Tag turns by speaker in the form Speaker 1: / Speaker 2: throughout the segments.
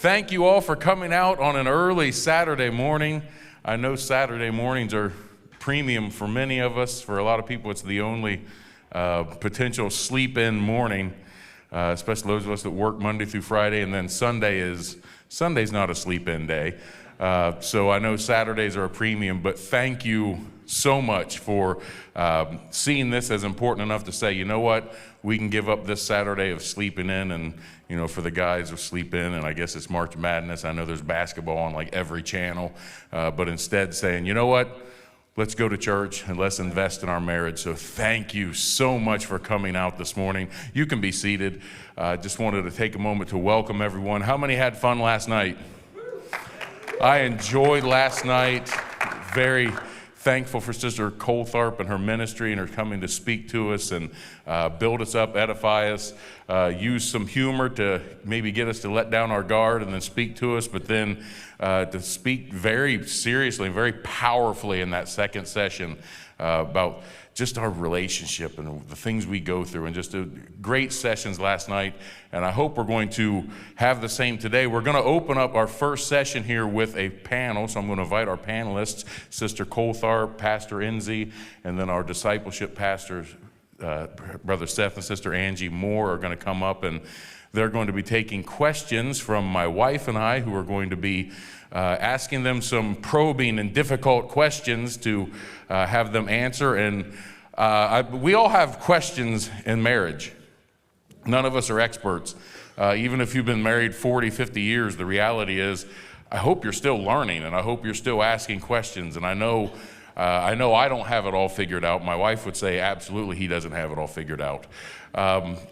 Speaker 1: thank you all for coming out on an early Saturday morning. I know Saturday mornings are premium for many of us. For a lot of people, it's the only potential sleep-in morning, especially those of us that work Monday through Friday, and then Sunday's not a sleep-in day. So I know Saturdays are a premium, but thank you so much for seeing this as important enough to say, you know what, we can give up this Saturday of sleeping in, and for the guys of sleep in, and I guess it's March Madness. I know there's basketball on like every channel, but instead saying, you know what, let's go to church and let's invest in our marriage. So thank you so much for coming out this morning. You can be seated. Just wanted to take a moment to welcome everyone. How many had fun last night? I enjoyed last night. Very thankful for Sister Coltharp and her ministry and her coming to speak to us and build us up, edify us, use some humor to maybe get us to let down our guard and then speak to us, but then to speak very seriously and very powerfully in that second session about just our relationship and the things we go through, and just great sessions last night. And I hope we're going to have the same today. We're going to open up our first session here with a panel. So I'm going to invite our panelists, Sister Coltharp, Pastor Enzi, and then our discipleship pastors, Brother Seth and Sister Angie Moore, are going to come up, and they're going to be taking questions from my wife and I, who are going to be asking them some probing and difficult questions to have them answer. And we all have questions in marriage. None of us are experts. Even if you've been married 40, 50 years, the reality is, I hope you're still learning, and I hope you're still asking questions. And I know I don't have it all figured out. My wife would say, absolutely, he doesn't have it all figured out.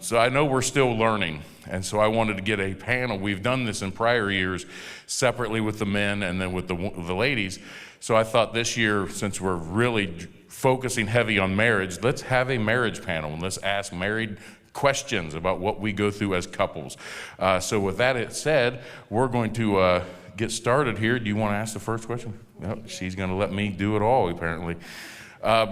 Speaker 1: So I know we're still learning. And so I wanted to get a panel. We've done this in prior years separately with the men and then with the ladies. So I thought this year, since we're really focusing heavy on marriage, let's have a marriage panel and let's ask married questions about what we go through as couples. So with that said, we're going to get started here. Do you want to ask the first question? No, she's going to let me do it all, apparently.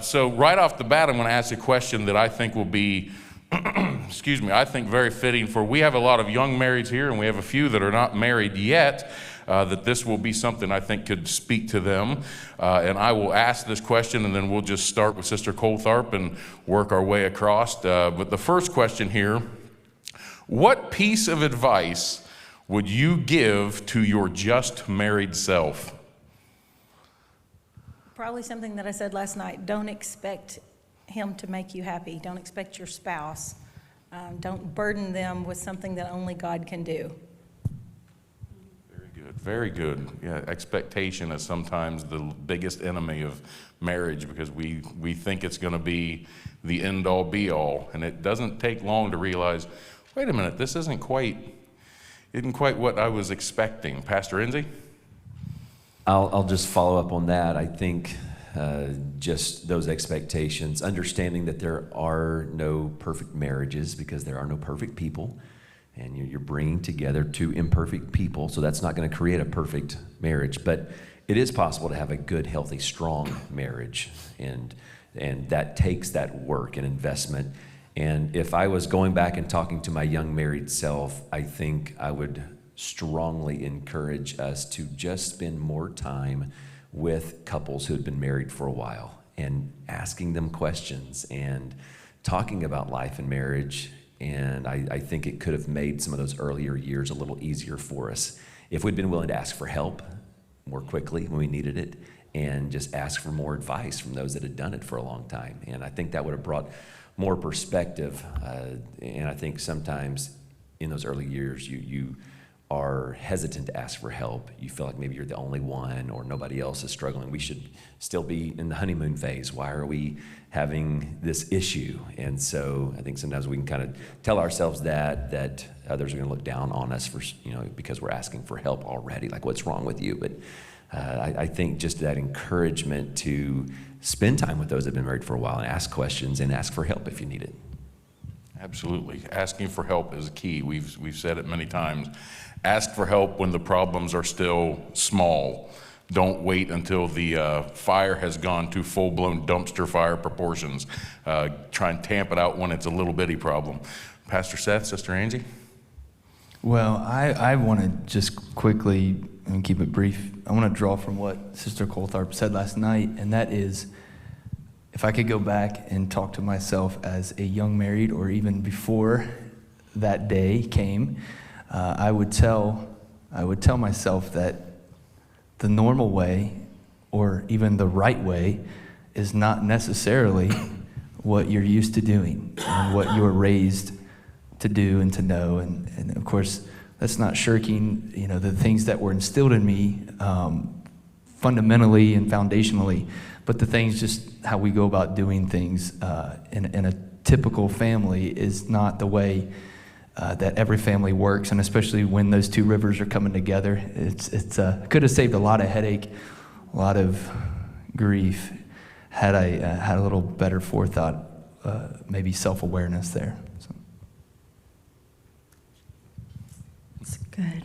Speaker 1: So right off the bat, I'm going to ask a question that I think will be I think very fitting for, we have a lot of young marrieds here, and we have a few that are not married yet, that this will be something I think could speak to them. And I will ask this question, and then we'll just start with Sister Coltharp and work our way across. But the first question here, what piece of advice would you give to your just married self?
Speaker 2: Probably something that I said last night. Don't expect him to make you happy. Don't expect your spouse. Don't burden them with something that only God can do.
Speaker 1: Very good, very good. Yeah, expectation is sometimes the biggest enemy of marriage, because we think it's going to be the end-all, be-all, and it doesn't take long to realize, wait a minute, this isn't quite what I was expecting. Pastor Enzi?
Speaker 3: I'll just follow up on that. I think just those expectations, understanding that there are no perfect marriages because there are no perfect people, and you're bringing together two imperfect people, so that's not going to create a perfect marriage. But it is possible to have a good, healthy, strong marriage, and that takes that work and investment. And if I was going back and talking to my young married self, I think I would strongly encourage us to just spend more time with couples who had been married for a while and asking them questions and talking about life and marriage. And I think it could have made some of those earlier years a little easier for us if we'd been willing to ask for help more quickly when we needed it, and just ask for more advice from those that had done it for a long time. And I think that would have brought more perspective. And I think sometimes in those early years, you are hesitant to ask for help. You feel like maybe you're the only one or nobody else is struggling. We should still be in the honeymoon phase. Why are we having this issue? And so I think sometimes we can kind of tell ourselves that others are going to look down on us for, because we're asking for help already. Like, what's wrong with you? But I think just that encouragement to spend time with those that have been married for a while and ask questions and ask for help if you need it.
Speaker 1: Absolutely. Asking for help is key. We've said it many times. Ask for help when the problems are still small. Don't wait until the fire has gone to full-blown dumpster fire proportions. Try and tamp it out when it's a little bitty problem. Pastor Seth, Sister Angie?
Speaker 4: Well, I want to just quickly and keep it brief. I want to draw from what Sister Coltharp said last night, and that is, if I could go back and talk to myself as a young married, or even before that day came, I would tell myself that the normal way, or even the right way, is not necessarily what you're used to doing and what you were raised to do and to know. And of course, that's not shirking, the things that were instilled in me fundamentally and foundationally, but the things, just how we go about doing things in a typical family is not the way that every family works, and especially when those two rivers are coming together. It's could have saved a lot of headache, a lot of grief, had I had a little better forethought, maybe self-awareness there. So.
Speaker 5: It's good.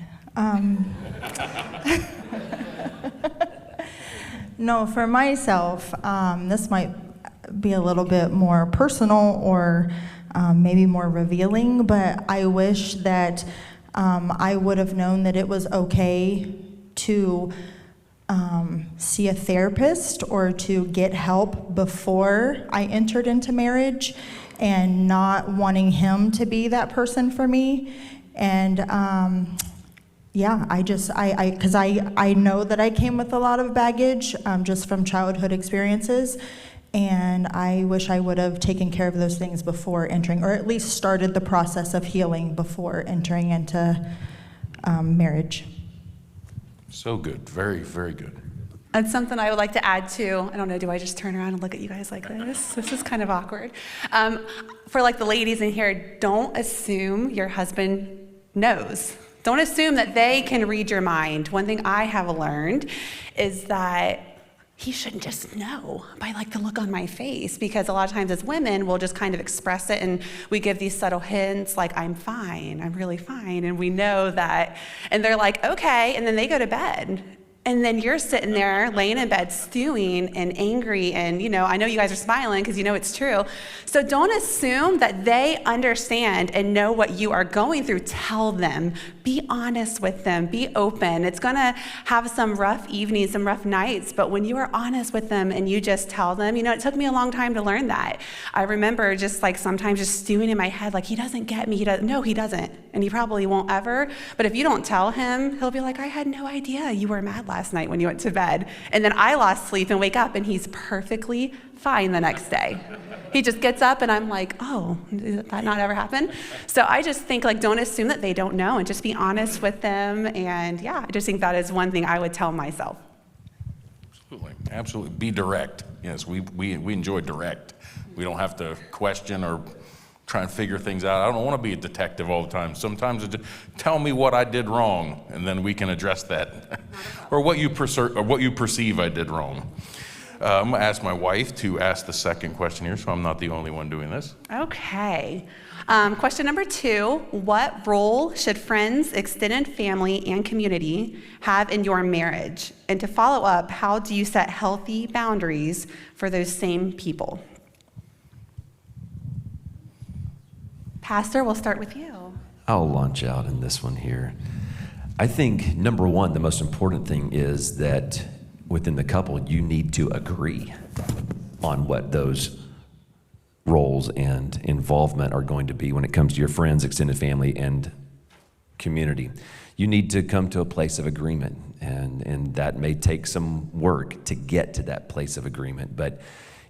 Speaker 5: No, for myself, this might be a little bit more personal or maybe more revealing, but I wish that I would have known that it was okay to see a therapist or to get help before I entered into marriage, and not wanting him to be that person for me. And because I know that I came with a lot of baggage just from childhood experiences, and I wish I would have taken care of those things before entering, or at least started the process of healing before entering into marriage.
Speaker 1: So good. Very, very good.
Speaker 6: And something I would like to add to, I don't know, do I just turn around and look at you guys like this? This is kind of awkward. For like the ladies in here, don't assume your husband knows. Don't assume that they can read your mind. One thing I have learned is that he shouldn't just know by like the look on my face, because a lot of times as women, we'll just kind of express it and we give these subtle hints like, I'm fine, I'm really fine. And we know that, and they're like, okay, and then they go to bed. And then you're sitting there laying in bed stewing and angry, and I know you guys are smiling because you know it's true. So don't assume that they understand and know what you are going through. Tell them. Be honest with them. Be open. It's gonna have some rough evenings, some rough nights, but when you are honest with them and you just tell them, it took me a long time to learn that. I remember just like sometimes just stewing in my head like, he doesn't get me. No, he doesn't, and he probably won't ever. But if you don't tell him, he'll be like, I had no idea you were mad last night when you went to bed. And then I lost sleep and wake up and he's perfectly fine the next day. He just gets up and I'm like, oh, did that not ever happen? So I just think like, don't assume that they don't know, and just be honest with them. And yeah, I just think that is one thing I would tell myself.
Speaker 1: Absolutely. Absolutely. Be direct. Yes, we enjoy direct. We don't have to question or try and figure things out. I don't want to be a detective all the time. Sometimes it's just, tell me what I did wrong, and then we can address that. or what you perceive I did wrong. I'm going to ask my wife to ask the second question here, so I'm not the only one doing this.
Speaker 6: Okay. Question number 2, what role should friends, extended family, and community have in your marriage? And to follow up, how do you set healthy boundaries for those same people? Pastor, we'll start with you.
Speaker 3: I'll launch out in this one here. I think, number one, the most important thing is that within the couple, you need to agree on what those roles and involvement are going to be when it comes to your friends, extended family, and community. You need to come to a place of agreement, and that may take some work to get to that place of agreement, but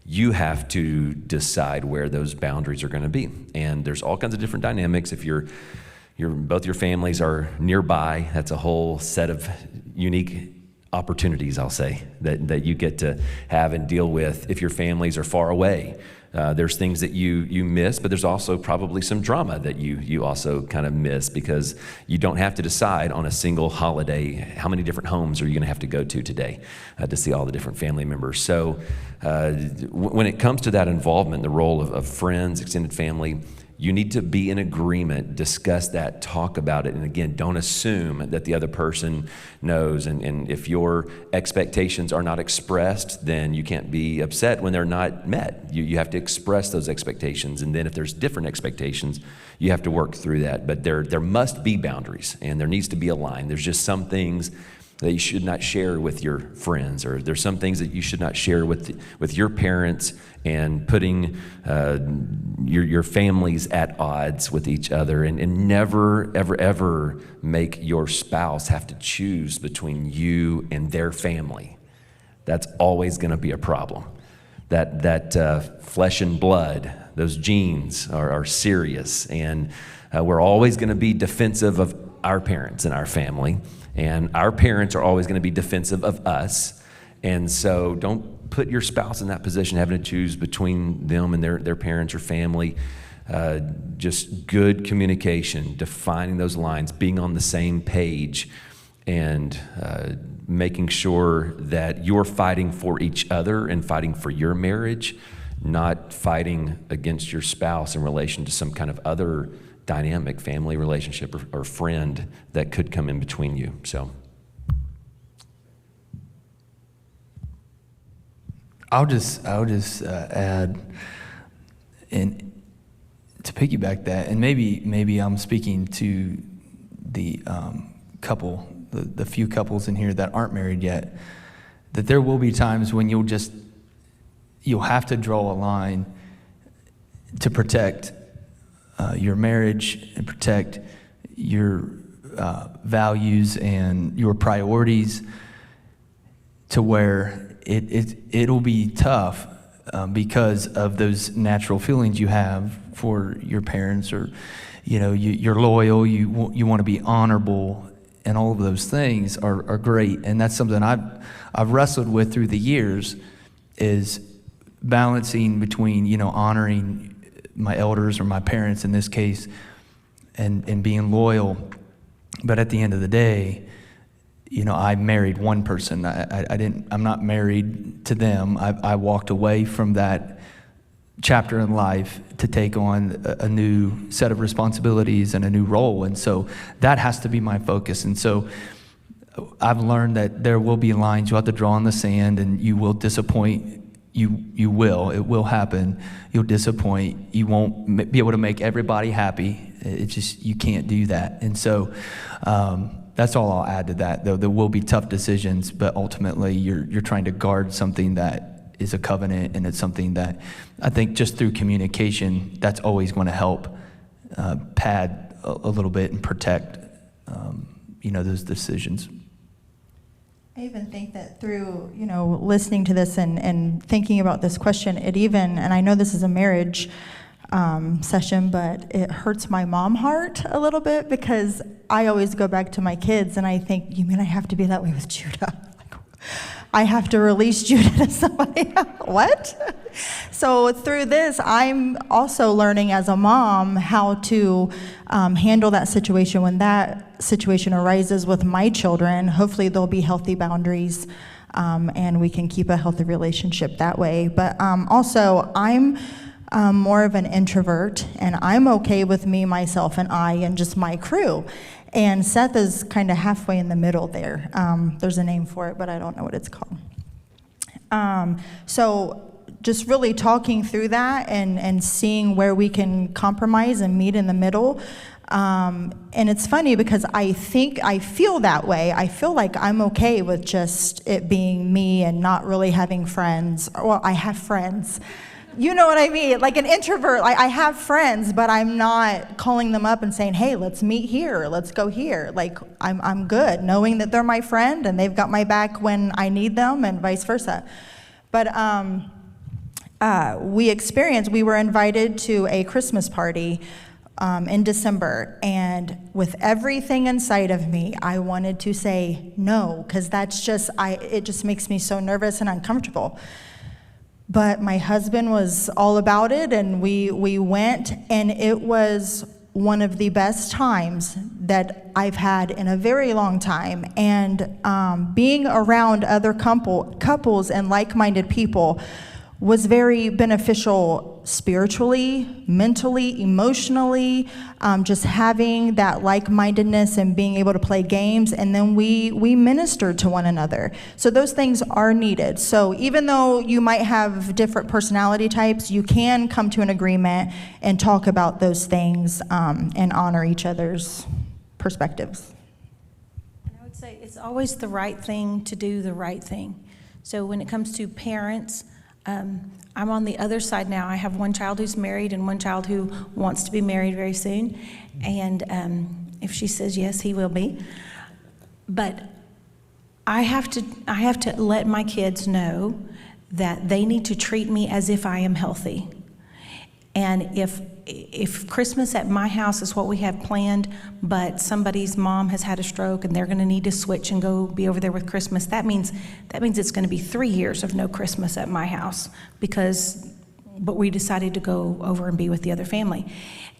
Speaker 3: you have to decide where those boundaries are going to be. And there's all kinds of different dynamics. If both your families are nearby, that's a whole set of unique opportunities, I'll say, that you get to have and deal with. If your families are far away, there's things that you miss, but there's also probably some drama that you also kind of miss, because you don't have to decide on a single holiday how many different homes are you going to have to go to today to see all the different family members. So when it comes to that involvement, the role of friends, extended family, you need to be in agreement, discuss that, talk about it. And again, don't assume that the other person knows. And if your expectations are not expressed, then you can't be upset when they're not met. You have to express those expectations. And then if there's different expectations, you have to work through that. But there must be boundaries, and there needs to be a line. There's just some things that you should not share with your friends, or there's some things that you should not share with your parents, and putting your families at odds with each other, and never, ever, ever make your spouse have to choose between you and their family. That's always going to be a problem. That flesh and blood, those genes are serious, and we're always going to be defensive of our parents and our family. And our parents are always going to be defensive of us. And so don't put your spouse in that position, having to choose between them and their parents or family. Just good communication, defining those lines, being on the same page, and making sure that you're fighting for each other and fighting for your marriage, not fighting against your spouse in relation to some kind of other dynamic family relationship or friend that could come in between you. So
Speaker 4: I'll just add, and to piggyback that, and maybe I'm speaking to the couple, the few couples in here that aren't married yet, that there will be times when you'll have to draw a line to protect your marriage and protect your values and your priorities, to where it'll be tough because of those natural feelings you have for your parents, or you're loyal, you want to be honorable, and all of those things are great. And that's something I've wrestled with through the years, is balancing between honoring my elders, or my parents in this case, and being loyal. But at the end of the day, I married one person. I'm not married to them. I walked away from that chapter in life to take on a new set of responsibilities and a new role. And so that has to be my focus. And so I've learned that there will be lines you have to draw in the sand, and you will disappoint. It will happen. You'll disappoint. You won't be able to make everybody happy. It's just, you can't do that. And so that's all I'll add to that. Though there will be tough decisions, but ultimately you're trying to guard something that is a covenant, and it's something that I think just through communication, that's always going to help pad a little bit and protect those decisions.
Speaker 5: I even think that through, listening to this and thinking about this question, and I know this is a marriage session, but it hurts my mom heart a little bit, because I always go back to my kids and I think, you mean I have to be that way with Judah? I have to release Judah to somebody else? What? So through this, I'm also learning as a mom how to handle that situation when that situation arises with my children. Hopefully there'll be healthy boundaries, and we can keep a healthy relationship that way. But also, I'm more of an introvert, and I'm okay with me, myself, and I, and just my crew. And Seth is kind of halfway in the middle there. There's a name for it, but I don't know what it's called. So just really talking through that and seeing where we can compromise and meet in the middle. And it's funny because I feel that way. I feel like I'm okay with just it being me and not really having friends. Well, I have friends. You know what I mean? Like an introvert, I have friends, but I'm not calling them up and saying, hey, let's meet here, let's go here. Like, I'm good knowing that they're my friend and they've got my back when I need them, and vice versa. But we were invited to a Christmas party in December, and with everything inside of me, I wanted to say no, because it just makes me so nervous and uncomfortable. But my husband was all about it, and we went, and it was one of the best times that I've had in a very long time. And being around other couples and like-minded people was very beneficial spiritually, mentally, emotionally, just having that like-mindedness and being able to play games, and then we minister to one another. So those things are needed. So even though you might have different personality types, you can come to an agreement and talk about those things and honor each other's perspectives.
Speaker 2: I would say it's always the right thing to do the right thing. So when it comes to parents, I'm on the other side now. I have one child who's married and one child who wants to be married very soon. And if she says yes, he will be. But I have to let my kids know that they need to treat me as if I am healthy. And if Christmas at my house is what we have planned, but somebody's mom has had a stroke and they're going to need to switch and go be over there with Christmas, that means it's going to be 3 years of no Christmas at my house but we decided to go over and be with the other family.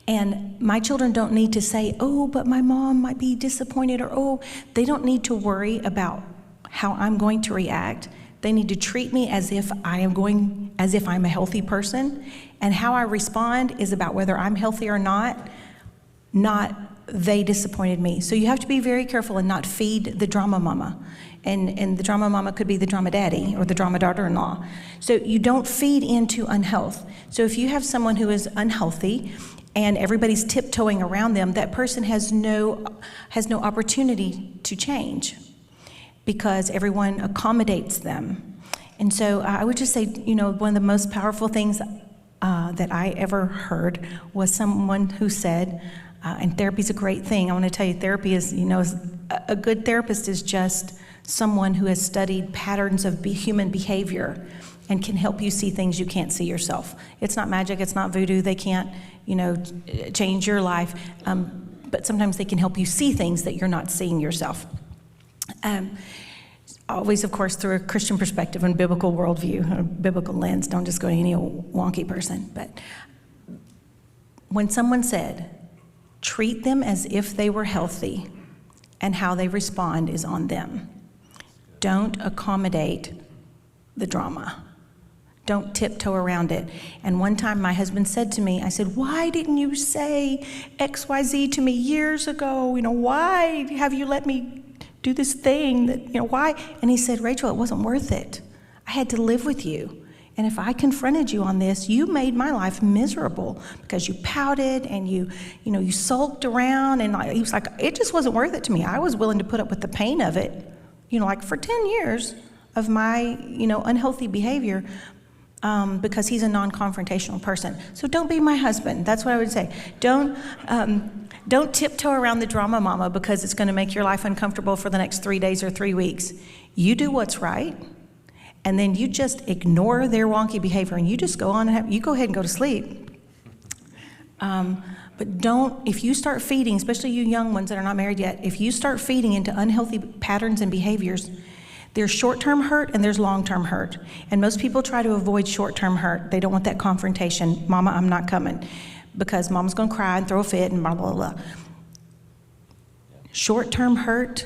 Speaker 2: And my children don't need to say, oh, but my mom might be disappointed, or oh, they don't need to worry about how I'm going to react. They need to treat me as if I'm a healthy person, and how I respond is about whether I'm healthy or not they disappointed me. So you have to be very careful and not feed the drama mama. And the drama mama could be the drama daddy or the drama daughter-in-law. So you don't feed into unhealth. So if you have someone who is unhealthy and everybody's tiptoeing around them, that person has no opportunity to change, because everyone accommodates them. And so I would just say, one of the most powerful things that I ever heard was someone who said, and therapy's a great thing. I want to tell you, therapy is, a good therapist is just someone who has studied patterns of human behavior and can help you see things you can't see yourself. It's not magic, it's not voodoo. They can't, change your life, but sometimes they can help you see things that you're not seeing yourself. Always, of course, through a Christian perspective and biblical worldview, a biblical lens. Don't just go to any old wonky person. But when someone said, treat them as if they were healthy, and how they respond is on them. Don't accommodate the drama. Don't tiptoe around it. And one time my husband said to me, I said, why didn't you say XYZ to me years ago? Why have you let me do this thing why? And he said, Rachel, it wasn't worth it. I had to live with you. And if I confronted you on this, you made my life miserable because you pouted and you sulked around. And he was like, it just wasn't worth it to me. I was willing to put up with the pain of it, for 10 years of my, unhealthy behavior, because he's a non-confrontational person. So don't be my husband. That's what I would say. Don't tiptoe around the drama mama because it's going to make your life uncomfortable for the next 3 days or 3 weeks. You do what's right. And then you just ignore their wonky behavior and you just go on and you go ahead and go to sleep. But if you start feeding, especially you young ones that are not married yet, if you start feeding into unhealthy patterns and behaviors, there's short-term hurt and there's long-term hurt. And most people try to avoid short-term hurt. They don't want that confrontation. Mama, I'm not coming, because mama's going to cry and throw a fit and blah, blah, blah. Short-term hurt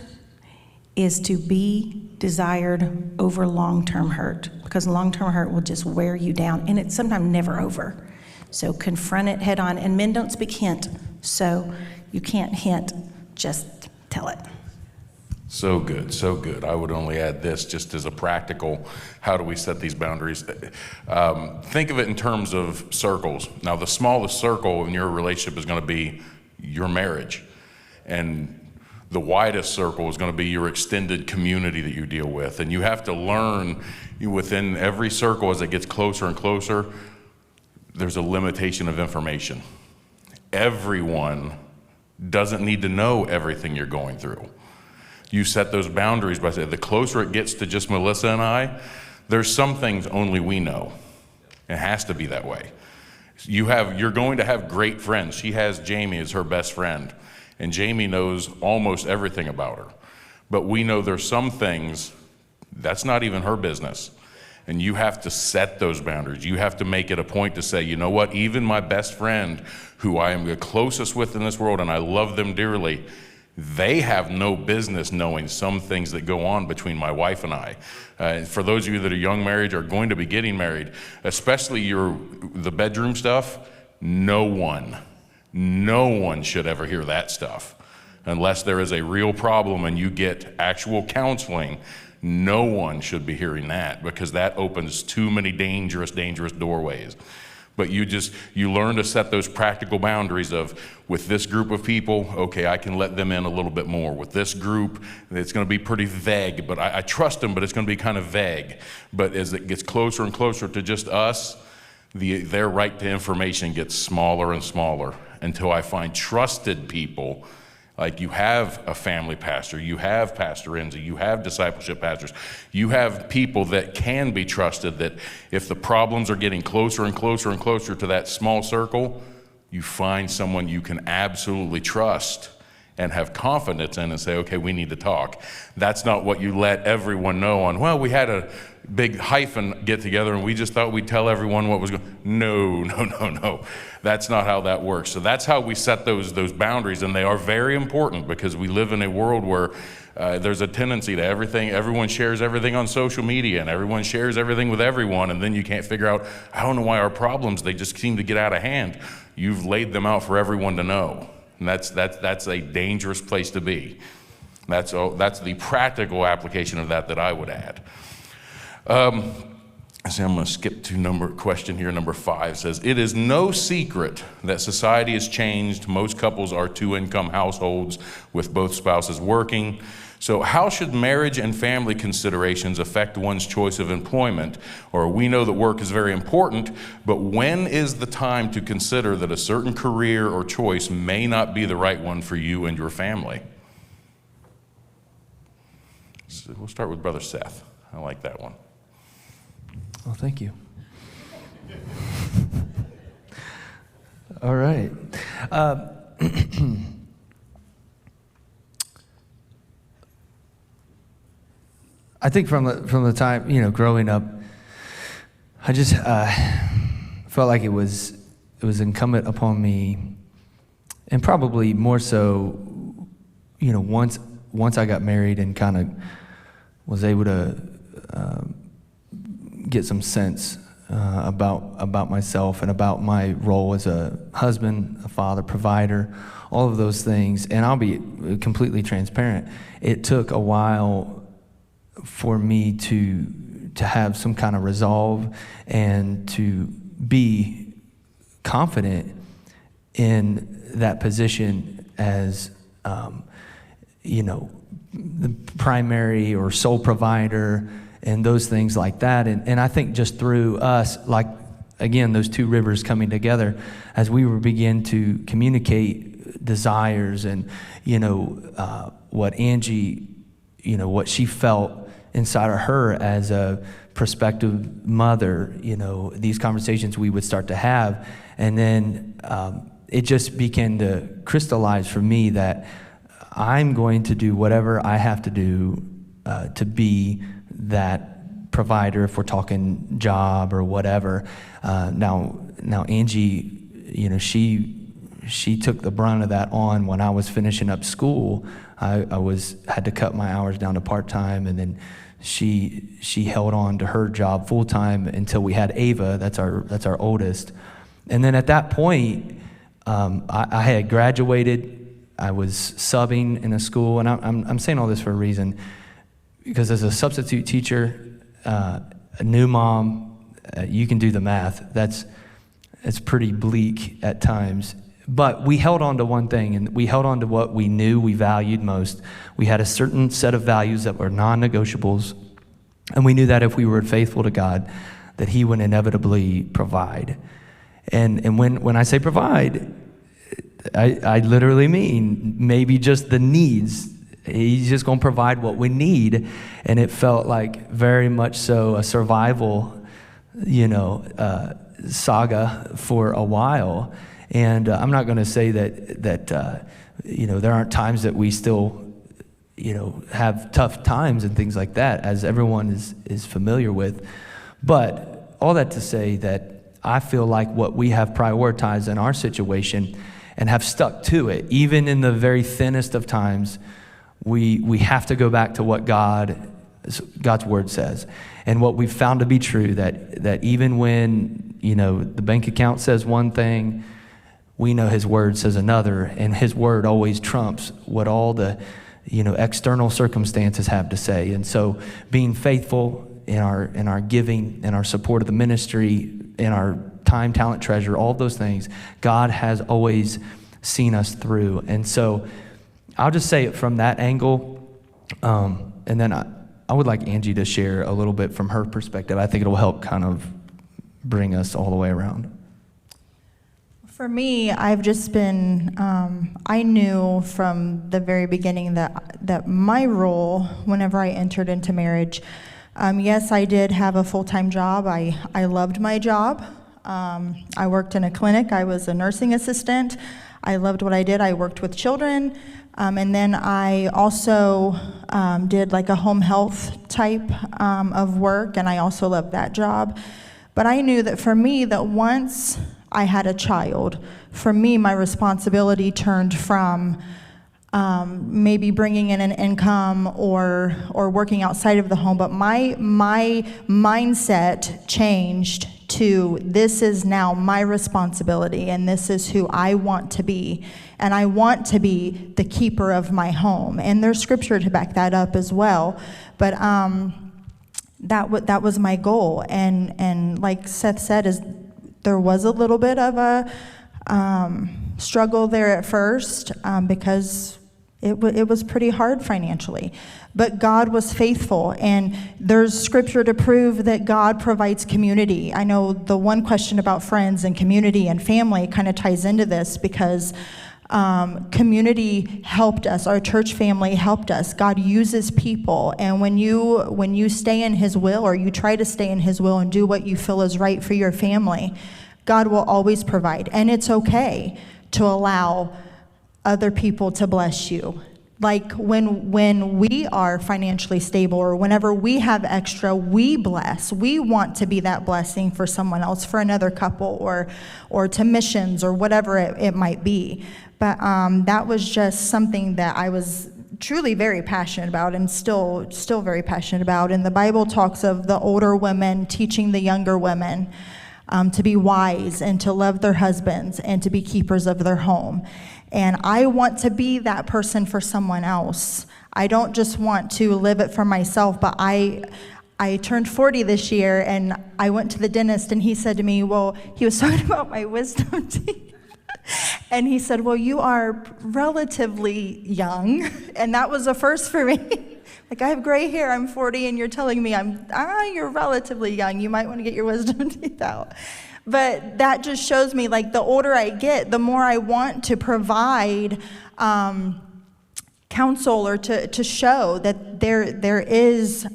Speaker 2: is to be desired over long-term hurt, because long-term hurt will just wear you down, and it's sometimes never over. So confront it head on, and men don't speak hint, so you can't hint, just tell it.
Speaker 1: So good, so good. I would only add this just as a practical, how do we set these boundaries? Think of it in terms of circles. Now, the smallest circle in your relationship is going to be your marriage, and the widest circle is going to be your extended community that you deal with. And you have to learn within every circle, as it gets closer and closer, there's a limitation of information. Everyone doesn't need to know everything you're going through. You set those boundaries by saying, the closer it gets to just Melissa and I, there's some things only we know. It has to be that way. You're going to have great friends. She has Jamie as her best friend. And Jamie knows almost everything about her. But we know there's some things that's not even her business. And you have to set those boundaries. You have to make it a point to say, you know what, even my best friend, who I am the closest with in this world and I love them dearly, They have no business knowing some things that go on between my wife and I. For those of you that are young married or going to be getting married, especially the bedroom stuff, no one should ever hear that stuff. Unless there is a real problem and you get actual counseling, no one should be hearing that, because that opens too many dangerous doorways. But you learn to set those practical boundaries of, with this group of people, okay, I can let them in a little bit more. With this group, it's going to be pretty vague, but I trust them, but it's going to be kind of vague. But as it gets closer and closer to just us, their right to information gets smaller and smaller, until I find trusted people. Like, you have a family pastor, you have Pastor Enzi, you have discipleship pastors, you have people that can be trusted, that if the problems are getting closer and closer and closer to that small circle, you find someone you can absolutely trust and have confidence in and say, okay, we need to talk. That's not what you let everyone know on, well, we had a big hyphen get together and we just thought we'd tell everyone what was going on. No. That's not how that works. So that's how we set those boundaries, and they are very important, because we live in a world where there's a tendency to everyone shares everything on social media, and everyone shares everything with everyone, and then you can't figure out, I don't know why our problems, they just seem to get out of hand. You've laid them out for everyone to know, and that's a dangerous place to be. That's the practical application of that I would add. I'm going to skip to question here. Number 5 says, it is no secret that society has changed. Most couples are 2-income households with both spouses working. So how should marriage and family considerations affect one's choice of employment? Or we know that work is very important, but when is the time to consider that a certain career or choice may not be the right one for you and your family? So we'll start with Brother Seth. I like that one.
Speaker 4: Well, thank you. All right. I think from the time, growing up, I just felt like it was incumbent upon me, and probably more so, once I got married and kind of was able to get some sense about myself and about my role as a husband, a father, provider, all of those things. And I'll be completely transparent. It took a while for me to have some kind of resolve and to be confident in that position as, the primary or sole provider, and those things like that. And I think just through us, like, again, those two rivers coming together, as we were begin to communicate desires and, what Angie, what she felt inside of her as a prospective mother, these conversations we would start to have. And then it just began to crystallize for me that I'm going to do whatever I have to do to be that provider, if we're talking job or whatever. Now Angie, she took the brunt of that on when I was finishing up school. I had to cut my hours down to part-time, and then she held on to her job full-time until we had Ava. That's our oldest. And then at that point, I had graduated. I was subbing in a school, and I'm saying all this for a reason, because as a substitute teacher, a new mom, you can do the math. It's pretty bleak at times. But we held on to one thing, and we held on to what we knew we valued most. We had a certain set of values that were non-negotiables, and we knew that if we were faithful to God, that He would inevitably provide. And when I say provide, I literally mean maybe just the needs. He's just going to provide what we need. And it felt like very much so a survival, saga for a while. And I'm not going to say that there aren't times that we still, have tough times and things like that, as everyone is familiar with. But all that to say that I feel like what we have prioritized in our situation and have stuck to it. Even in the very thinnest of times, we have to go back to what God's word says. And what we've found to be true, that even when, the bank account says one thing, we know his word says another, and his word always trumps what all the, external circumstances have to say. And so being faithful in our giving, in our support of the ministry, in our time, talent, treasure, all of those things, God has always seen us through. And so I'll just say it from that angle. And then I would like Angie to share a little bit from her perspective. I think it'll help kind of bring us all the way around.
Speaker 5: For me, I've just been, I knew from the very beginning that my role, whenever I entered into marriage, yes, I did have a full-time job. I loved my job. I worked in a clinic. I was a nursing assistant. I loved what I did. I worked with children. And then I also did like a home health type of work, and I also loved that job. But I knew that for me, that once I had a child, for me, my responsibility turned from maybe bringing in an income or working outside of the home, but my mindset changed to, this is now my responsibility, and this is who I want to be, and I want to be the keeper of my home. And there's scripture to back that up as well, but that was my goal. And like Seth said, there was a little bit of a struggle there at first because it was pretty hard financially. But God was faithful, and there's scripture to prove that God provides community. I know the one question about friends and community and family kind of ties into this because community helped us. Our church family helped us. God uses people, and when you stay in his will, or you try to stay in his will and do what you feel is right for your family, God will always provide. And it's okay to allow other people to bless you. Like when we are financially stable, or whenever we have extra, we bless. We want to be that blessing for someone else, for another couple, or to missions, or whatever it might be. But that was just something that I was truly very passionate about, and still very passionate about. And the Bible talks of the older women teaching the younger women to be wise and to love their husbands and to be keepers of their home. And I want to be that person for someone else. I don't just want to live it for myself, but I turned 40 this year, and I went to the dentist, and he said to me, well, he was talking about my wisdom teeth. And he said, well, you are relatively young. And that was a first for me. Like, I have gray hair, I'm 40, and you're telling me you're relatively young. You might want to get your wisdom teeth out. But that just shows me, like, the older I get, the more I want to provide counsel, or to show that there is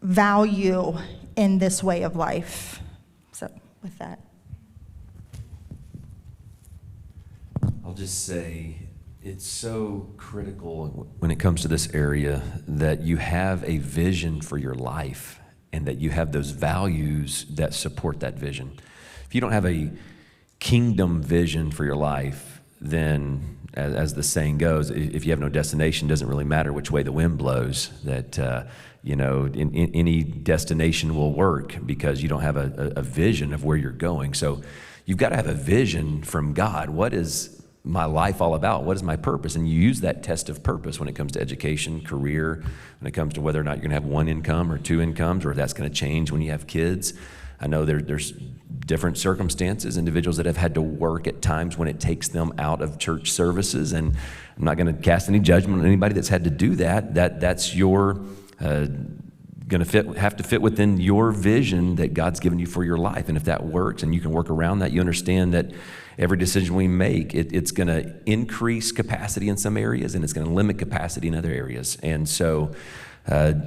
Speaker 5: value in this way of life. So with that.
Speaker 3: I'll just say it's so critical when it comes to this area that you have a vision for your life, and that you have those values that support that vision. If you don't have a kingdom vision for your life, then as the saying goes, if you have no destination, it doesn't really matter which way the wind blows. That in any destination will work because you don't have a vision of where you're going. So you've got to have a vision from God. What is my life all about? What is my purpose? And you use that test of purpose when it comes to education, career, when it comes to whether or not you're going to have one income or two incomes, or if that's going to change when you have kids. I know there's different circumstances, individuals that have had to work at times when it takes them out of church services, and I'm not going to cast any judgment on anybody that's had to do that. That's your going to have to fit within your vision that God's given you for your life. And if that works and you can work around that, you understand that every decision we make, it's going to increase capacity in some areas, and it's going to limit capacity in other areas. And so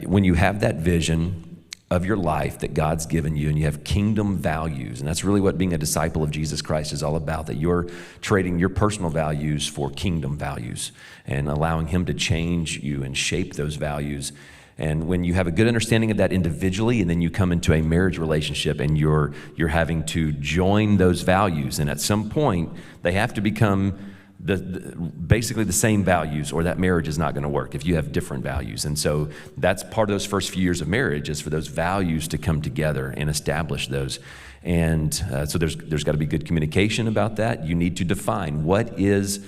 Speaker 3: when you have that vision of your life that God's given you, and you have kingdom values, and that's really what being a disciple of Jesus Christ is all about, that you're trading your personal values for kingdom values and allowing him to change you and shape those values. And when you have a good understanding of that individually, and then you come into a marriage relationship and you're having to join those values, and at some point they have to become basically the same values, or that marriage is not going to work if you have different values. And so that's part of those first few years of marriage, is for those values to come together and establish those. And so there's got to be good communication about that. You need to define what is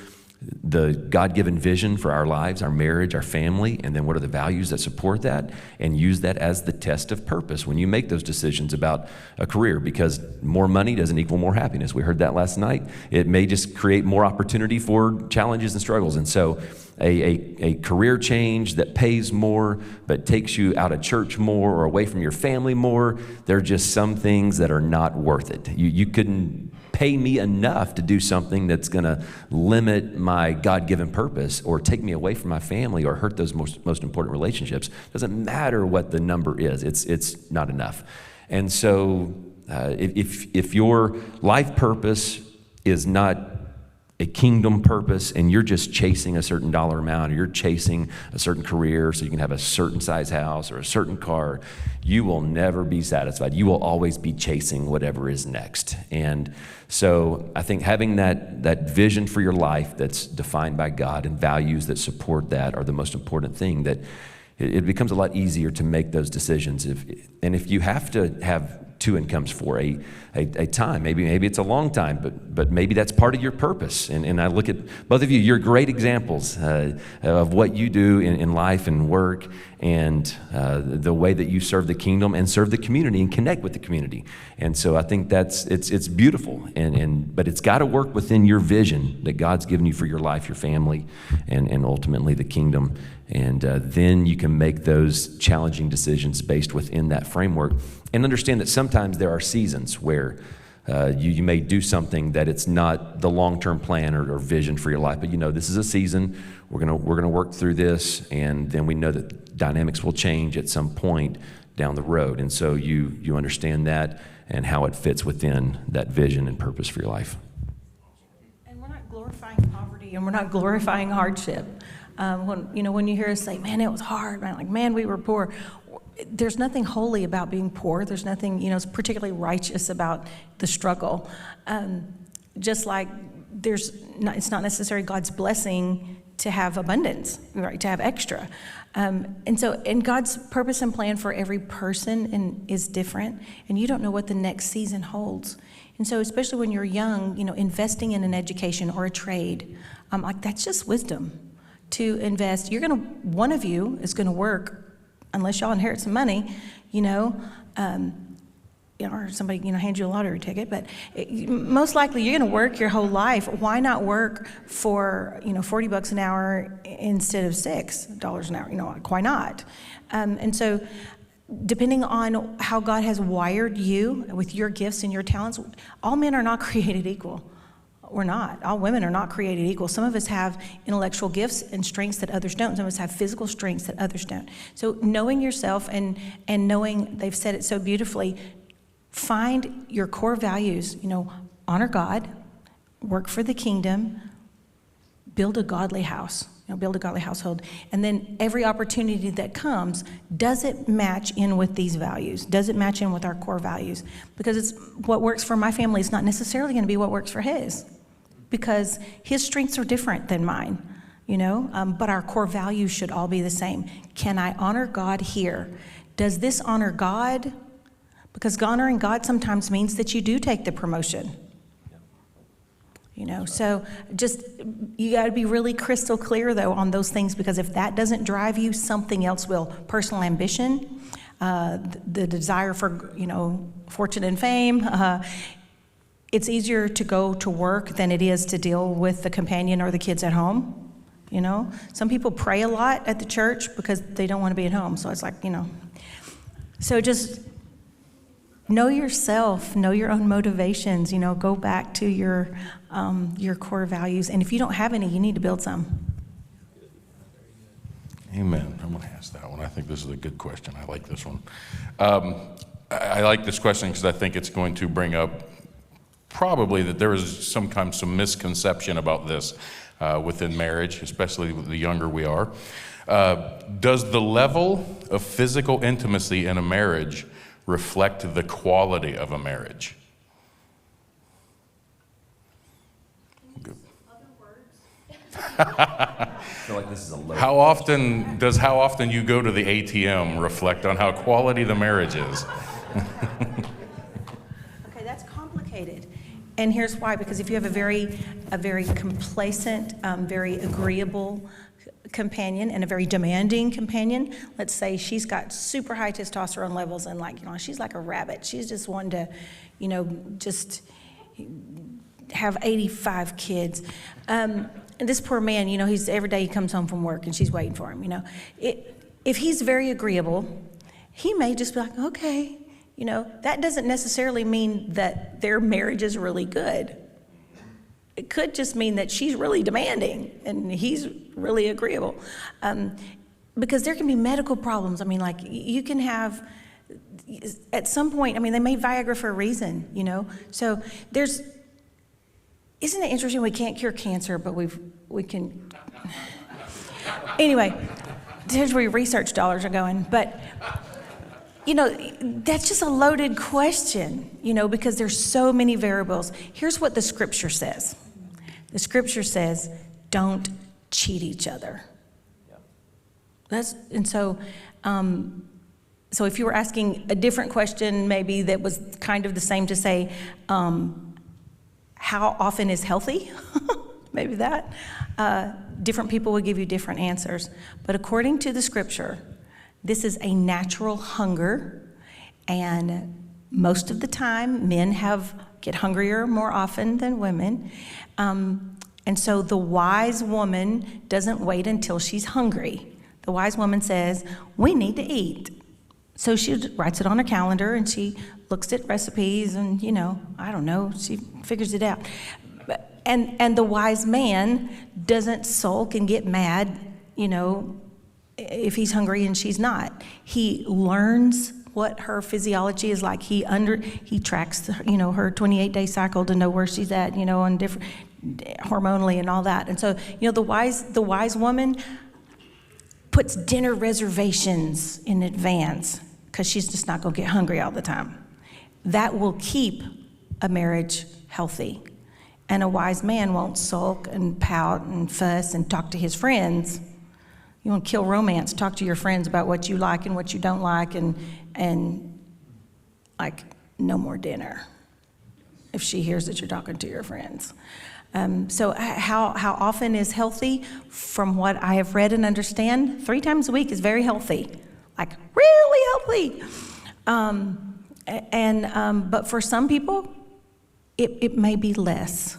Speaker 3: the God-given vision for our lives, our marriage, our family, and then what are the values that support that, and use that as the test of purpose when you make those decisions about a career, because more money doesn't equal more happiness. We heard that last night. It may just create more opportunity for challenges and struggles. And so a career change that pays more but takes you out of church more or away from your family more, there are just some things that are not worth it. You couldn't pay me enough to do something that's going to limit my God-given purpose or take me away from my family or hurt those most important relationships. Doesn't matter what the number is. It's not enough. And so if your life purpose is not a kingdom purpose, and you're just chasing a certain dollar amount, or you're chasing a certain career so you can have a certain size house or a certain car, you will never be satisfied. You will always be chasing whatever is next. And so I think having that vision for your life that's defined by God and values that support that are the most important thing. That it becomes a lot easier to make those decisions. If you have to have two incomes for a time, maybe it's a long time, but maybe that's part of your purpose. And I look at both of you, you're great examples of what you do in life and work, and the way that you serve the kingdom and serve the community and connect with the community. And so I think it's beautiful, but it's got to work within your vision that God's given you for your life, your family, and ultimately the kingdom. And then you can make those challenging decisions based within that framework, and understand that sometimes there are seasons where you may do something that it's not the long-term plan or vision for your life, but this is a season. We're gonna work through this, and then we know that dynamics will change at some point down the road. And so you understand that and how it fits within that vision and purpose for your life.
Speaker 2: And we're not glorifying poverty, and we're not glorifying hardship. When you hear us say, "Man, it was hard," man, we were poor. There's nothing holy about being poor. There's nothing, particularly righteous about the struggle. Just like it's not necessarily God's blessing to have abundance, right? To have extra. And God's purpose and plan for every person is different, and you don't know what the next season holds. And so, especially when you're young, investing in an education or a trade, that's just wisdom to invest. One of you is gonna work, unless y'all inherit some money, or somebody, hands you a lottery ticket, but most likely you're gonna work your whole life. Why not work for, $40 an hour instead of $6 an hour? Why not? And so depending on how God has wired you with your gifts and your talents, all men are not created equal. We're not. All women are not created equal. Some of us have intellectual gifts and strengths that others don't. Some of us have physical strengths that others don't. So knowing yourself and knowing, they've said it so beautifully, find your core values. Honor God, work for the kingdom, build a godly house. Build a godly household. And then every opportunity that comes, does it match in with these values? Does it match in with our core values? Because it's what works for my family is not necessarily going to be what works for his, because his strengths are different than mine, but our core values should all be the same. Can I honor God here? Does this honor God? Because honoring God sometimes means that you do take the promotion. So just, you got to be really crystal clear, though, on those things, because if that doesn't drive you, something else will. Personal ambition, the desire for, fortune and fame. It's easier to go to work than it is to deal with the companion or the kids at home. Some people pray a lot at the church because they don't want to be at home. So it's like, so just know yourself, know your own motivations, go back to your core values. And if you don't have any, you need to build some.
Speaker 1: Amen. I'm going to ask that one. I think this is a good question. I like this one. I like this question because I think it's going to bring up probably that there is sometimes some misconception about this. within marriage, especially the younger we are. Does the level of physical intimacy in a marriage reflect the quality of a marriage?
Speaker 3: I feel like this is a low.
Speaker 1: How often you go to the ATM reflect on how quality the marriage is?
Speaker 2: Okay, that's complicated. And here's why, because if you have a very complacent, very agreeable companion and a very demanding companion, let's say she's got super high testosterone levels and she's like a rabbit. She's just wanting to, just have 85 kids. And this poor man, he's every day he comes home from work and she's waiting for him, If he's very agreeable, he may just be like, okay, that doesn't necessarily mean that their marriage is really good. It could just mean that she's really demanding and he's really agreeable. Because there can be medical problems. You can have, at some point, they made Viagra for a reason, So isn't it interesting we can't cure cancer, but we can. Anyway, here's where your research dollars are going. But, that's just a loaded question, because there's so many variables. Here's what the scripture says. The scripture says, don't cheat each other. So if you were asking a different question, maybe that was kind of the same to say, how often is healthy? Maybe that. Different people will give you different answers. But according to the scripture, this is a natural hunger, and most of the time, men get hungrier more often than women. And so the wise woman doesn't wait until she's hungry. The wise woman says, we need to eat. So she writes it on her calendar and she looks at recipes and, I don't know, she figures it out. And the wise man doesn't sulk and get mad, if he's hungry and she's not. He learns what her physiology is like. He tracks, her 28-day cycle to know where she's at, on different hormonally and all that. And so, the wise woman puts dinner reservations in advance because she's just not going to get hungry all the time. That will keep a marriage healthy. And a wise man won't sulk and pout and fuss and talk to his friends. You want to kill romance, talk to your friends about what you like and what you don't like, and no more dinner if she hears that you're talking to your friends. So how often is healthy? From what I have read and understand, 3 times a week is very healthy, really healthy. But for some people, it may be less.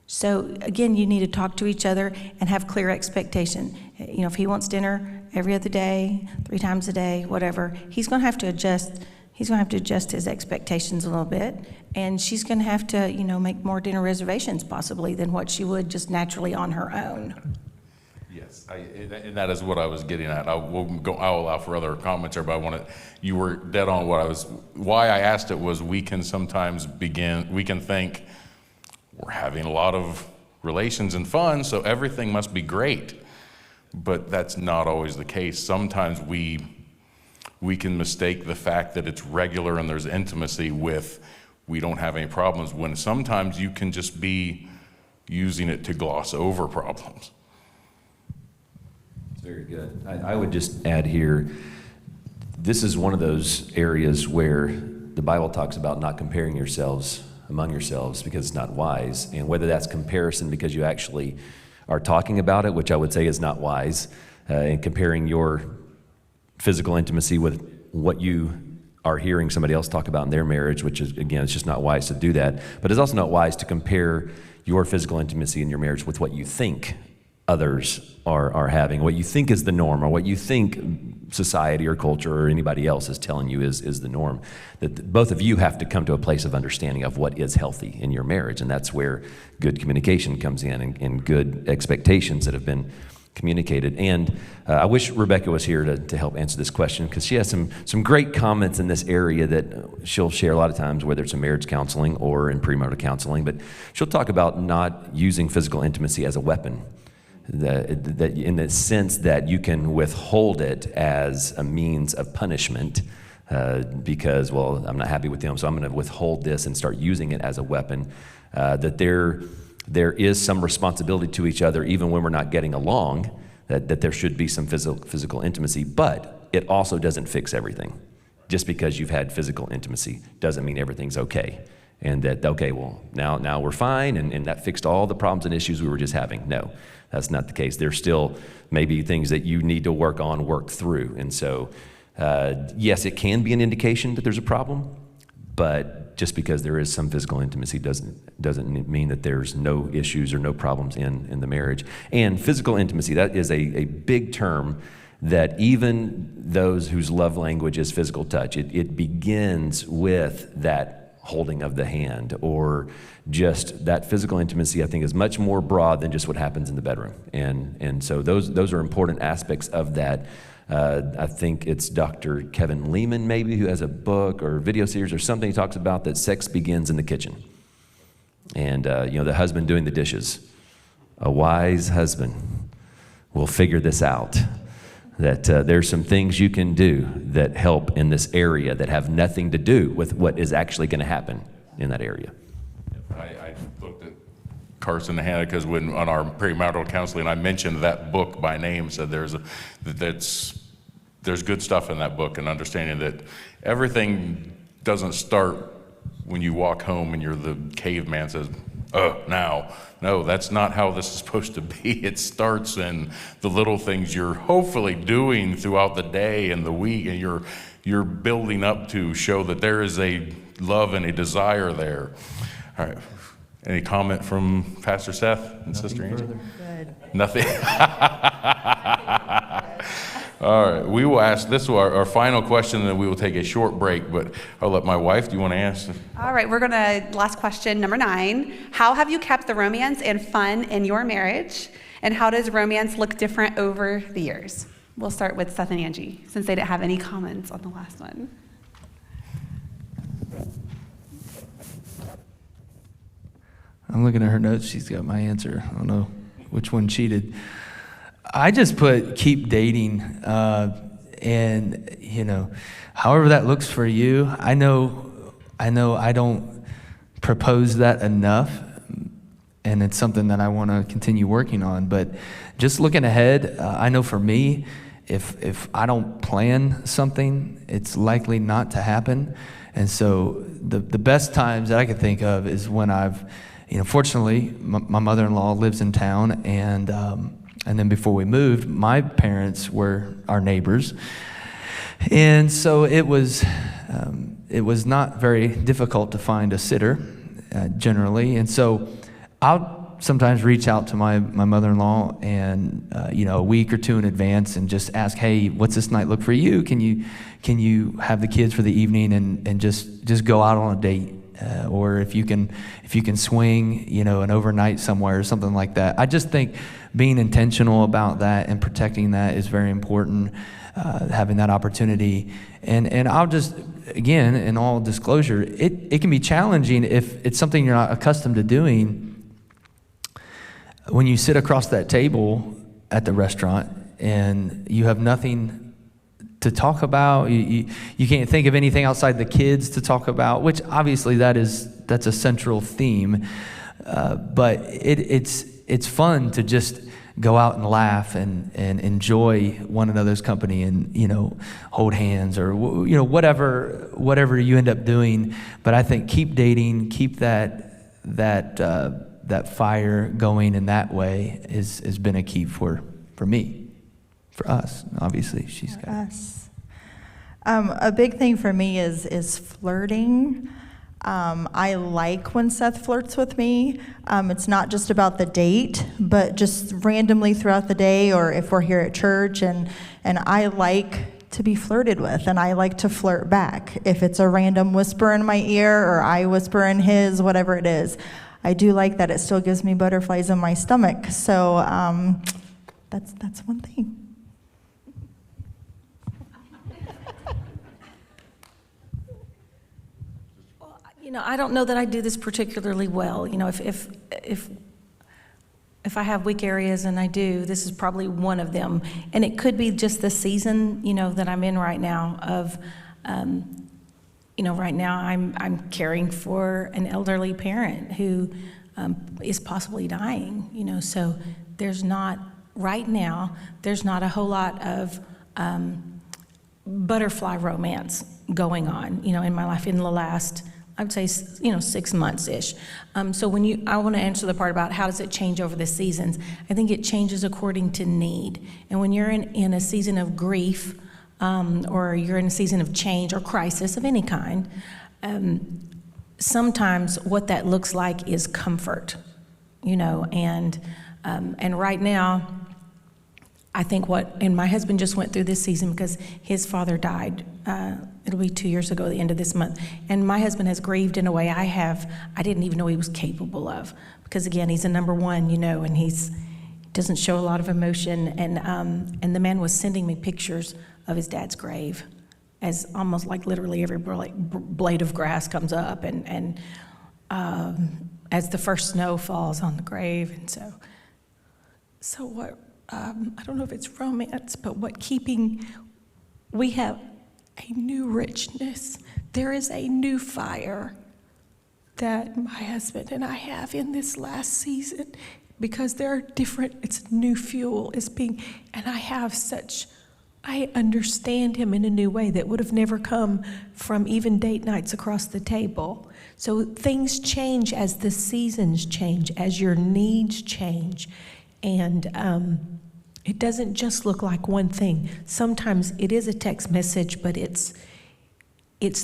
Speaker 2: So again, you need to talk to each other and have clear expectation. If he wants dinner every other day, 3 times a day, whatever, he's going to have to adjust. He's going to have to adjust his expectations a little bit, and she's going to have to, make more dinner reservations possibly than what she would just naturally on her own.
Speaker 1: Yes, and that is what I was getting at. I'll allow for other comments there, but you were dead on why I asked it was we can think we're having a lot of relations and fun, so everything must be great. But that's not always the case. Sometimes we can mistake the fact that it's regular and there's intimacy with we don't have any problems, when sometimes you can just be using it to gloss over problems.
Speaker 3: Very good. I would just add here, this is one of those areas where the Bible talks about not comparing yourselves among yourselves because it's not wise. And whether that's comparison because you actually are talking about it, which I would say is not wise, and comparing your physical intimacy with what you are hearing somebody else talk about in their marriage, which is, again, it's just not wise to do that. But it's also not wise to compare your physical intimacy in your marriage with what you think others are having, what you think is the norm, or what you think society or culture or anybody else is telling you is the norm. That both of you have to come to a place of understanding of what is healthy in your marriage, and that's where good communication comes in and good expectations that have been communicated. And I wish Rebecca was here to help answer this question, because she has some great comments in this area that she'll share a lot of times, whether it's in marriage counseling or in premarital counseling. But she'll talk about not using physical intimacy as a weapon, that in the sense that you can withhold it as a means of punishment because, well, I'm not happy with them, so I'm going to withhold this and start using it as a weapon. That there is some responsibility to each other, even when we're not getting along, that there should be some physical intimacy, but it also doesn't fix everything. Just because you've had physical intimacy doesn't mean everything's okay. And that, okay, well, now we're fine, and that fixed all the problems and issues we were just having. No, that's not the case. There's still maybe things that you need to work through. And so, yes, it can be an indication that there's a problem, but just because there is some physical intimacy doesn't mean that there's no issues or no problems in the marriage. And physical intimacy, that is a big term that even those whose love language is physical touch, it begins with that holding of the hand, or just that physical intimacy, I think, is much more broad than just what happens in the bedroom. And so those are important aspects of that. I think it's Dr. Kevin Lehman, maybe, who has a book or video series or something. He talks about that sex begins in the kitchen. And, the husband doing the dishes. A wise husband will figure this out, that there's some things you can do that help in this area that have nothing to do with what is actually going to happen in that area.
Speaker 1: I looked at Carson and Hannah because when on our premarital counseling, I mentioned that book by name, said there's good stuff in that book, and understanding that everything doesn't start when you walk home and you're the caveman says, now. No, that's not how this is supposed to be. It starts in the little things you're hopefully doing throughout the day and the week, and you're building up to show that there is a love and a desire there. All right. Any comment from Pastor Seth and Sister Angie?
Speaker 5: Good.
Speaker 1: Nothing. All right, we will ask, this is our final question, and then we will take a short break, but I'll let my wife, do you want to ask?
Speaker 6: All right, last question, number 9. How have you kept the romance and fun in your marriage? And how does romance look different over the years? We'll start with Seth and Angie, since they didn't have any comments on the last one.
Speaker 4: I'm looking at her notes. She's got my answer. I don't know which one cheated. I just put keep dating, and however that looks for you. I know I don't propose that enough, and it's something that I want to continue working on. But just looking ahead, I know for me, if I don't plan something, it's likely not to happen. And so the best times that I could think of is when I've, fortunately, my mother-in-law lives in town, and then before we moved, my parents were our neighbors. And so it was not very difficult to find a sitter, generally. And so I'll sometimes reach out to my mother-in-law and, a week or two in advance and just ask, hey, what's this night look for you? Can you have the kids for the evening and just go out on a date? Or if you can swing, an overnight somewhere or something like that. I just think being intentional about that and protecting that is very important, having that opportunity. And I'll just, again, in all disclosure, it can be challenging if it's something you're not accustomed to doing. When you sit across that table at the restaurant and you have nothing to talk about, you can't think of anything outside the kids to talk about, which obviously that's a central theme. But it's fun to just go out and laugh and enjoy one another's company and hold hands or whatever you end up doing. But I think keep dating, keep that fire going in that way has been a key for me. For us, obviously, she's got
Speaker 5: us. A big thing for me is flirting. I like when Seth flirts with me. It's not just about the date, but just randomly throughout the day, or if we're here at church, and I like to be flirted with, and I like to flirt back. If it's a random whisper in my ear, or I whisper in his, whatever it is, I do like that. It still gives me butterflies in my stomach. So that's one thing.
Speaker 2: You know, I don't know that I do this particularly well. You know, if I have weak areas, and I do, this is probably one of them. And it could be just the season, you know, that I'm in right now of, you know, right now I'm caring for an elderly parent who is possibly dying, you know, so right now, there's not a whole lot of butterfly romance going on, you know, in my life in the last, I would say, you know, 6 months-ish. So I want to answer the part about how does it change over the seasons. I think it changes according to need. And when you're in a season of grief, or you're in a season of change or crisis of any kind, sometimes what that looks like is comfort, you know, and right now, I think and my husband just went through this season because his father died. It'll be 2 years ago, the end of this month. And my husband has grieved in a way I didn't even know he was capable of. Because again, he's a number one, you know, and doesn't show a lot of emotion. And the man was sending me pictures of his dad's grave as almost like literally every blade of grass comes up. And as the first snow falls on the grave. And so what, I don't know if it's romance, but we have a new richness. There is a new fire that my husband and I have in this last season because there are it's new fuel and I understand him in a new way that would have never come from even date nights across the table. So things change as the seasons change, as your needs change. And it doesn't just look like one thing. Sometimes it is a text message, but it's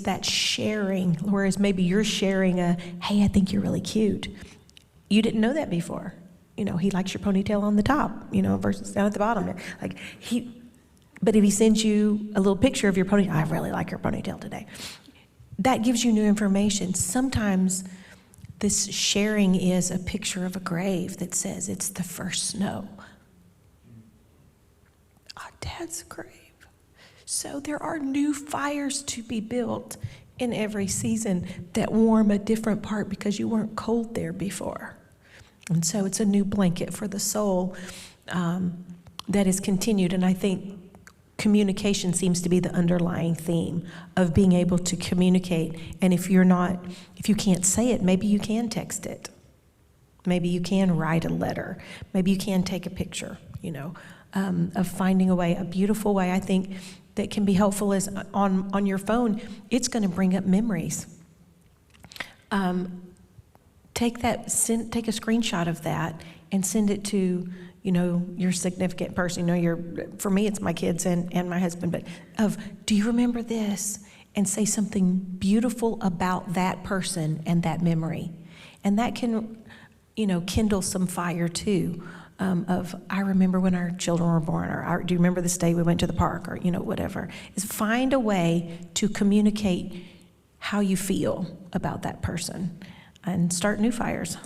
Speaker 2: that sharing, whereas maybe you're sharing hey, I think you're really cute. You didn't know that before. You know, he likes your ponytail on the top, you know, versus down at the bottom. But if he sends you a little picture of your ponytail, I really like your ponytail today. That gives you new information. Sometimes this sharing is a picture of a grave that says it's the first snow. Our Dad's grave. So there are new fires to be built in every season that warm a different part because you weren't cold there before. And so it's a new blanket for the soul that is continued. And I think communication seems to be the underlying theme of being able to communicate. And if you can't say it, maybe you can text it. Maybe you can write a letter. Maybe you can take a picture, you know, of finding a beautiful way, I think, that can be helpful is on your phone. It's going to bring up memories. Take a screenshot of that and send it to, you know, your significant person. You know, for me, it's my kids and my husband, but do you remember this? And say something beautiful about that person and that memory. And that can, you know, kindle some fire too. I remember when our children were born, or do you remember this day we went to the park, or, you know, whatever. Is find a way to communicate how you feel about that person and start new fires.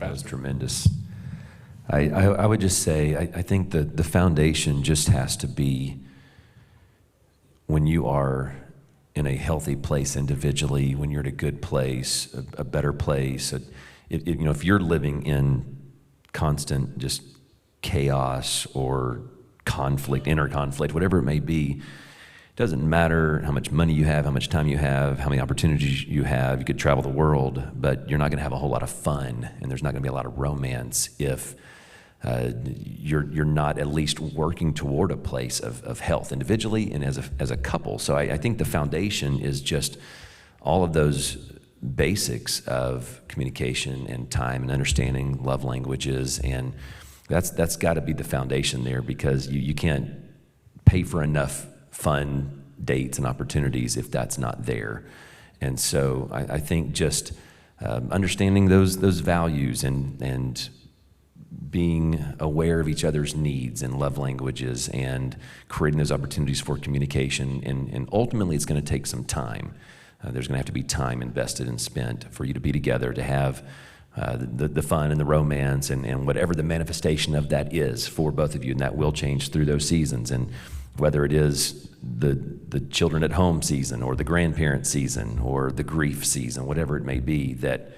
Speaker 3: That was tremendous. I would just say, I think that the foundation just has to be when you are in a healthy place individually, when you're in a good place, a better place. You know, if you're living in constant just chaos or conflict, inner conflict, whatever it may be, it doesn't matter how much money you have, how much time you have, how many opportunities you have. You could travel the world, but you're not going to have a whole lot of fun, and there's not going to be a lot of romance if you're not at least working toward a place of health individually and as a couple. So I think the foundation is just all of those basics of communication and time and understanding love languages, and that's got to be the foundation there, because you can't pay for enough fun dates and opportunities if that's not there. And so I think just understanding those values and being aware of each other's needs and love languages and creating those opportunities for communication. And ultimately, it's going to take some time. There's going to have to be time invested and spent for you to be together, to have the fun and the romance and whatever the manifestation of that is for both of you, and that will change through those seasons. And whether it is the children at home season or the grandparent season or the grief season, whatever it may be, that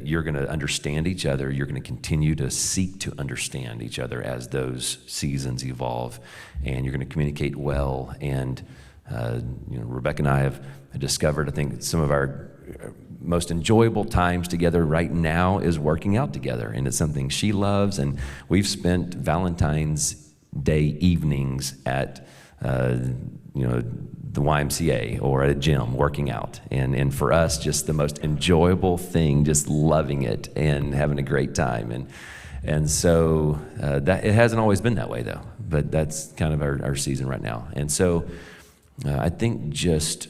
Speaker 3: you're going to understand each other, you're going to continue to seek to understand each other as those seasons evolve, and you're going to communicate well. And Rebecca and I have discovered, I think, some of our most enjoyable times together right now is working out together, and it's something she loves. And we've spent Valentine's Day evenings at the YMCA or at a gym working out, and for us, just the most enjoyable thing, just loving it and having a great time. And so that it hasn't always been that way though, but that's kind of our season right now. And so I think just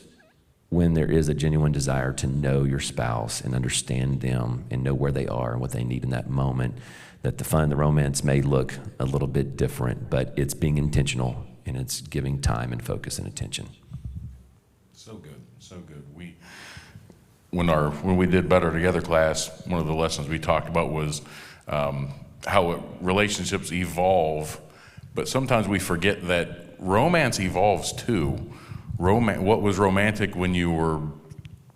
Speaker 3: when there is a genuine desire to know your spouse and understand them and know where they are and what they need in that moment, that the fun, the romance may look a little bit different, but it's being intentional and it's giving time and focus and attention.
Speaker 1: So good, so good. When we did Better Together class, one of the lessons we talked about was how relationships evolve, but sometimes we forget that romance evolves too. What was romantic when you were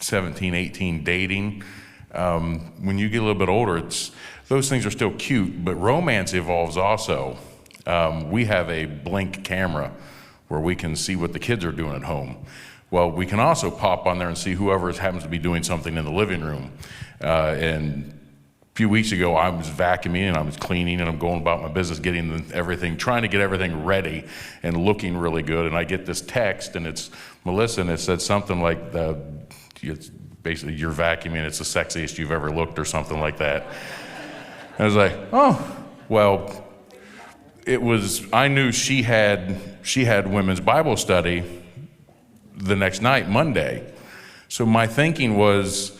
Speaker 1: 17, 18 dating, when you get a little bit older, those things are still cute, but romance evolves also. We have a Blink camera where we can see what the kids are doing at home. Well, we can also pop on there and see whoever happens to be doing something in the living room. And a few weeks ago, I was vacuuming and I was cleaning and I'm going about my business, trying to get everything ready and looking really good. And I get this text and it's Melissa, and it said something like, it's basically, you're vacuuming, it's the sexiest you've ever looked or something like that. I was like, oh, well, I knew she had women's Bible study the next night, Monday. So my thinking was,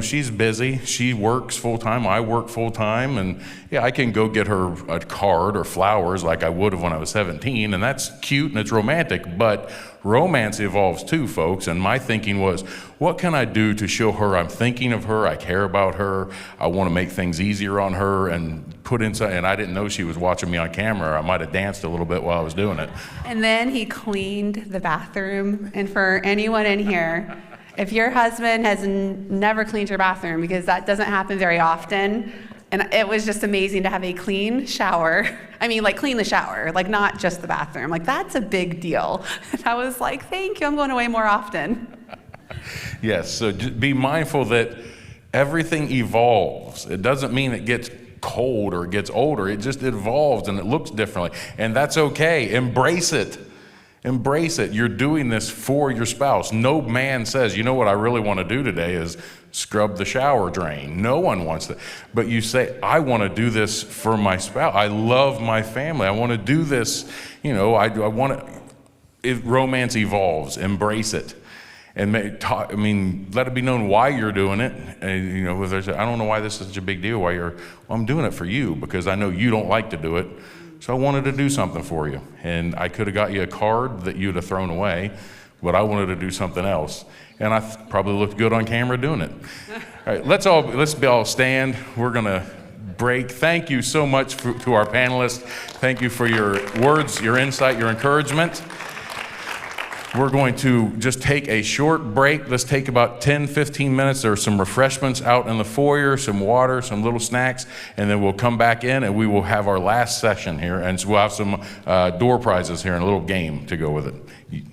Speaker 1: she's busy. She works full time. I work full time. And yeah, I can go get her a card or flowers like I would have when I was 17. And that's cute and it's romantic, but romance evolves too, folks. And my thinking was, what can I do to show her I'm thinking of her? I care about her. I want to make things easier on her and put inside. And I didn't know she was watching me on camera. I might have danced a little bit while I was doing it.
Speaker 6: And then he cleaned the bathroom. And for anyone in here, if your husband has never cleaned your bathroom, because that doesn't happen very often, and it was just amazing to have a clean shower. I mean, clean the shower, not just the bathroom. That's a big deal. And I was like, thank you, I'm going away more often.
Speaker 1: Yes, so just be mindful that everything evolves. It doesn't mean it gets cold or it gets older. It just evolves and it looks differently. And that's okay. Embrace it. Embrace it. You're doing this for your spouse. No man says, what I really want to do today is scrub the shower drain. No one wants that. But you say, I want to do this for my spouse. I love my family. I want to do this. I want to. Romance evolves. Embrace it. And let it be known why you're doing it. And, if there's, I don't know why this is such a big deal. I'm doing it for you because I know you don't like to do it. So I wanted to do something for you. And I could have got you a card that you'd have thrown away, but I wanted to do something else. And I probably looked good on camera doing it. All right, let's all stand. We're going to break. Thank you so much to our panelists. Thank you for your words, your insight, your encouragement. We're going to just take a short break. Let's take about 10, 15 minutes. There are some refreshments out in the foyer, some water, some little snacks, and then we'll come back in and we will have our last session here. And so we'll have some door prizes here and a little game to go with it.